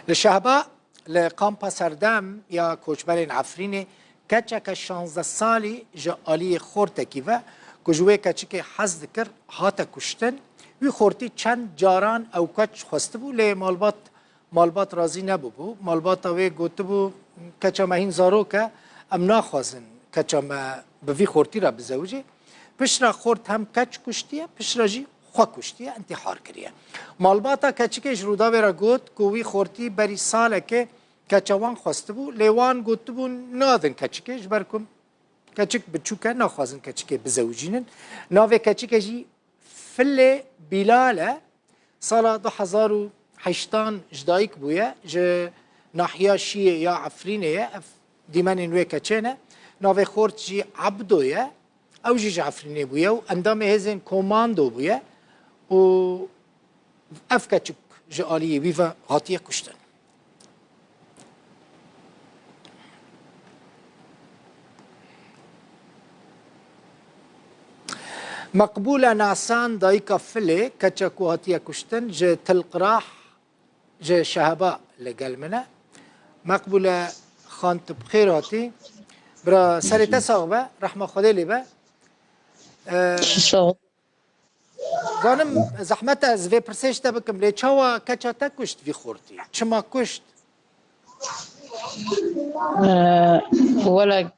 لشهباء لقامپا سردم یا کوچبرین عفرین کچک 16 سالی جالی خورتکی و کجوه کچک حزد کر هاتا کشتن وی خورتی چند جاران او کچ خواسته بو لی مالبات راضی نبو بو مالبات اوی گوته بو کچا مهین زارو که ام ناخوازن کچا ما بوی خورتی را بزوجه پشرا خورت هم کچ کشتیه پشرا جی خواه کشتیه انتحار کریه مالباتا کچکش رودا برا گوت کوی خورتی بری ساله که کچوان خواسته بو لیوان گوته بو نادن کچکش برکم کچک بچوکه ناخوازن کچکه بزوجینن ناوه کچکه جی فل بیلاله سال 2008 جدایک بویه جه ناحیه شیه یا عفرینه دیمن نوی کچنه ناوه خورت جی عبدویه او جی عفرینه بویه و اندام هزین کوماندو بویه و اف کچک جالیه ویفا هاتیه کشتن مقبولة نعسان دايكا فلي كتشاكو هاتيا كشتن جي تلقراح جي شهباء لقلمنا مقبولة خانت بخير هاتي برا سريتا ساغبة رحمة خديلي با زانم زحمت از وی پرسش تا بکم لی چاوا کچا تا کشت وی خورتی چما کشت ولا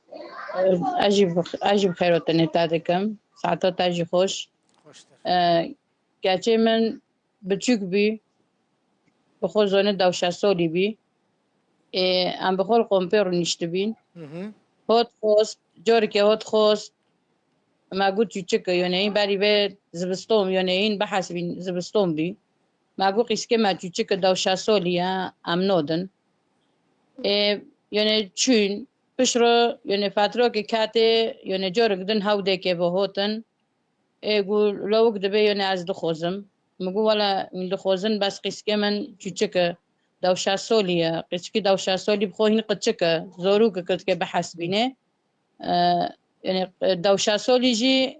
اجيب خيراتني تاعتكم ساعتها تاجي خوش كاتشي من بتشوك بي بخور زونة دوشة سولي بي ام بخور قمبير نشتبين هوت خوست جوركي هوت خوست ما قلت تشك يعني باري بيت زبستوم يعني بحسبين زبستوم بي ما قلت اسكما تشك دوشة سولي ام نودن يعني تشون بشرو يعني فترة كاتي يعني جورك دن هاودي كي بهوتن يقول لو كده يعني از دخوزم مقول ولا من دخوزن بس قيسكي من تشك دوشة سولية قيسكي دوشة سولي بخوهن قتشك زوروك كتك بحسبينه يعني دوشة سولي جي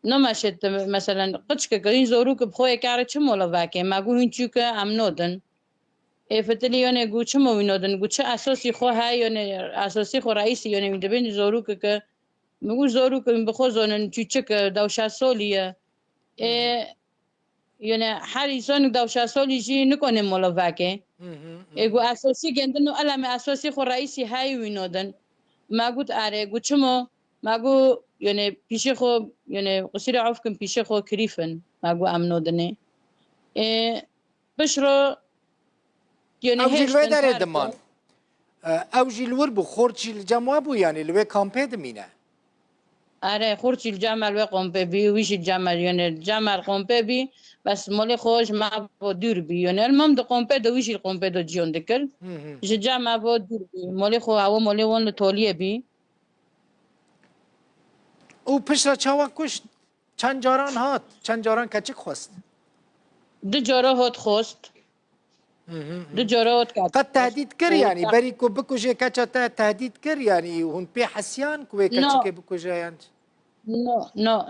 نماشت مثلا قتشك كرين زوروك بخوه كاره چمولا واكي ما قول هنچوك ام نودن فتلی یعنی گوچه موینادن گوچه اساسی خو های یعنی اساسی خو رئیسی یعنی میدبین زورو که میگو زورو که بخوزانن چیچه که دوشه سالیه یعنی هر انسان دوشه سالی جی نکنه ملوکه گو اساسی گندن و علم اساسی خو رئیسی های وینادن مگوت اره گوچه مگو یعنی پیش خو یعنی قصیر عوف کن پیش خو کریفن مگو امنادنه بشرو يعني او جلوه داره دمان او جلور بو خورچی الجمع بو يعني لوه کامپه دمینه آره خورچی الجمع لوه کامپه بی ویش الجمع يعني الجمع القامپه بی بس مال خوش ما با دور بی يعني المهم دو قامپه دو ویش القامپه دو جیون دکل جه جمع با دور بی مال خو هوا مال وان لطولیه بی او پشت چاوا کشت چند جاران هات چند جاران کچک خواست دو جارا هات خواست دو جارات کرد قد تهدید کر يعني بری کو بکوجه کچا تهدید کر يعني هون پی حسیان کوی کچک بکوجه يعني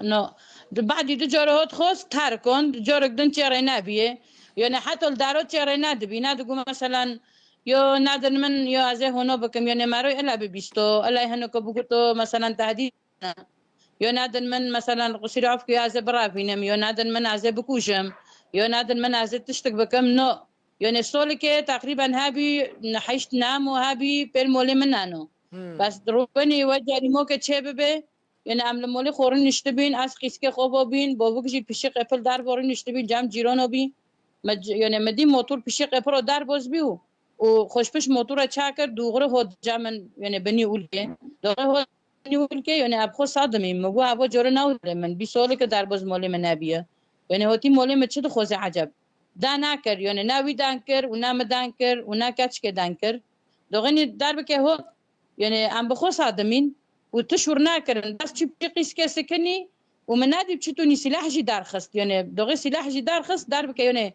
نه بعد دو جارات خواست ترکن دو جارک دن چیره نبیه يعني حتى الدارات چیره ندبی ندگو مثلا یا ندن من یا از هونا بکم يعني مرای الا ببیستو الا هنو که بگوتو مثلا تهدید یا ندن من مثلا قصير عفكي از برافينم یا ندن من از بکوشم یا ندن من از تشتك بكم نو يعني الصولة كي تقريبا هابي نحيشت نام وهابي بالمولي منانو بس دروبني وجهي موكا تشببه يعني عمل مولي خورن نشتبين از قيسكي خوبو بين بابوك جي بشي قفل دار بورن نشتبين جام جيرانو بي يعني مدي موتور بشي قفل دار باز بيو وخوشبش موتور تشاكر دوغره هو جامن يعني بني اولكي دوغره هو بني اولكي يعني ابخو صادمي مگو ابو جوره ناو من 20 ساله که در باز مولي منابيه يعني هوتي مولي مچد خوز عجب دا نکر یعنی نوی دانکر و نام دانکر و نکچ که دانکر دوغنی درب که هو یعنی ام بخوص آدمین و تشور نکرن بس چی قیس که سکنی و من ندیب چی تونی سلاح جی دار خست یعنی دوغی سلاح جی دار خست درب که یعنی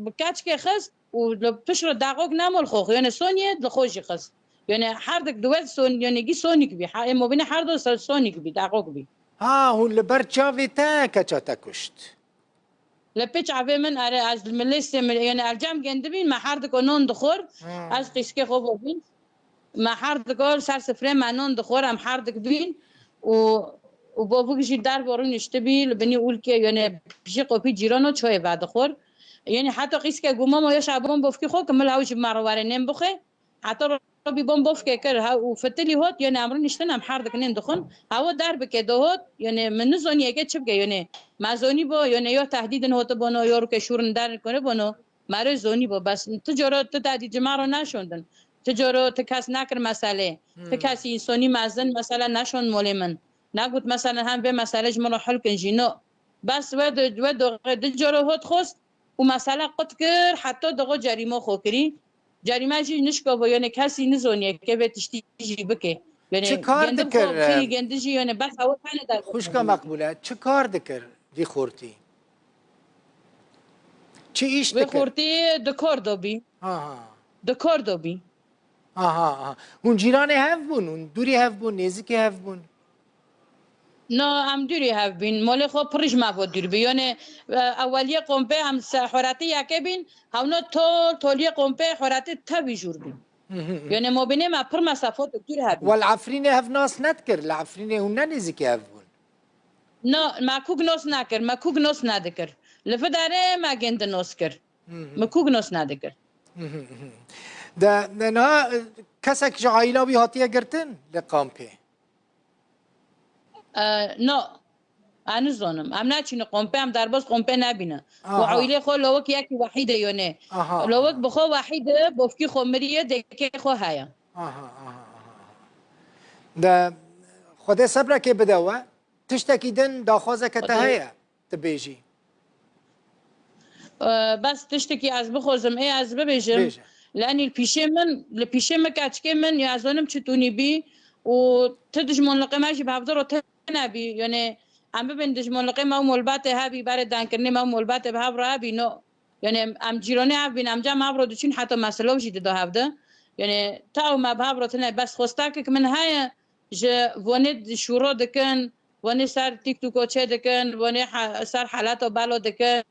بکچ که خست و تشور داغوک نامل خوخ یعنی سونیه لخوشی خست یعنی هر دک دوال سون یعنی گی سونیک بی مو بین هر دو سونیک بی داغوک بی ها هون لبر چاوی تا کچا تا کشت لپیچ عوی من اره از ملیس یعنی ارجام گنده بین محرد کنون دخور از قیسکه خوب بین محرد کار سر سفره منون دخورم حرد بین و بابو کشی در بارون نشته بیل بنی اول که یعنی پیش قپی جیرانو چای بعد خور یعنی حتی قیس که گوما ما یا شعبان بافکی خو کمل هاوش مرواره نم بخه حتی ربی بام بافکی کر ها و فتلی هات یعنی امرو نشتن هم حرد کنن دخون هوا در بکه دهات یعنی من زونی اگه چه بگه یعنی مزونی با یعنی یا تهدید هات بانو یا رو که شورن در کنه بانو مره زونی با بس تجارت تهدید جمع رو نشوندن تجارت کس نکر مسئله کسی انسانی مزن مثلا نشون مال من نگوت مثلا هم به مسئله جمع حل کن جینو بس و جراحت خواست و مسئله قط کرد حتی دقا جریمه خو کری جریمه جی نشکا با یعنی کسی نزونیه که به تشتی جی بکه چه یعنی کار گنده دکر بخوا خیلی گنده جی یعنی بس هوا تنه در خوشکا مقبوله چه کار دکر وی خورتی چه ایش و دکر خورتی دکار دابی آها دکار دابی آها اون جیران هف بون اون دوری هف بون نزدیکی هف بون نه ام دوری هف بین مال خو پرش مفاد دور بی یعنی اولیه قمپه هم حراتی یکه بین هاونا تولیه قمپه حراتی تبی جور بین یعنی ما بینیم پر مسافات دور هف بین والعفرین هف ناس ندکر العفرین اون نزدیکی هف بون نه مکوک نوس نکر مکوک نوس ندکر لفه داره ما گند نوس کر مکوک نوس ندکر ده نه کسک جعایلا بی هاتیه گرتن لقامپه نه انا زانم ام نچینه قمپه هم در باز قمپه نبینه و عائله خو لوک یکی وحیده یونه لوک بخو وحیده بفکی خو مریه دکه خو هيا ده خدا صبر که بدوه تشتکیدن داخوازه که تهیه تبیجی بس تشتكي از بخوزم ايه از ببيجم لاني البيشي من كاتشكي من يازونم تشتوني بي وتدجمون لقي ماشي بهبدرو تنبي يعني عم ببين دجمون لقي ما مولبات هابي بارد دانكرني ما مولبات بهبرو هابي نو يعني ام جيروني هابين ام جام هبرو دچين حتى مسلو جي دو هبده يعني تاو ما بهبرو تنبي بس خوستاك من هاي ج وني شورو دكن وني سر تيك توكو تشي دكن وني سر حالاتو بالو دكن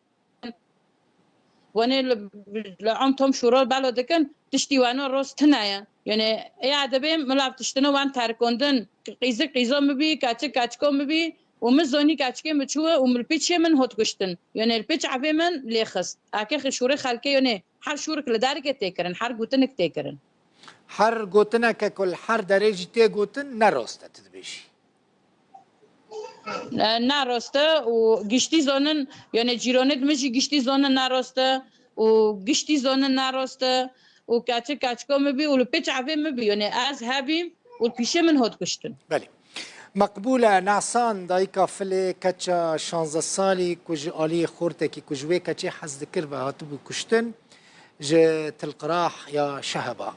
وني لعمتهم شورال بالو دكن تشتي وانا روز تنايا يعني اي عدبي ملاب تشتنو وان تاركوندن قيزة مبي كاتشكو مبي ومزوني كاتشكي متشوه ومالبيتش من هوت كشتن يعني البيتش عبي من ليخس اكي شوري خالكي يعني حر شورك لدارك تيكرن حر قوتنك تيكرن حر قوتنك كل حر درجة تي قوتن نروسته تدبيشي نراسته و گشتی زانن یعنی جیرانت میشی گشتی زانن نراسته و گشتی زانن نراسته و کچه کچکا مبی و پیچ عوی مبی یعنی از هبیم و پیشه من هات کشتن بله مقبولة نعسان دايكا فلي كاتشا 16 سالي كوج آلي خورتكي كوجوي كاتشي حز ذكر بهاتبو كشتن جت القراح يا شهباء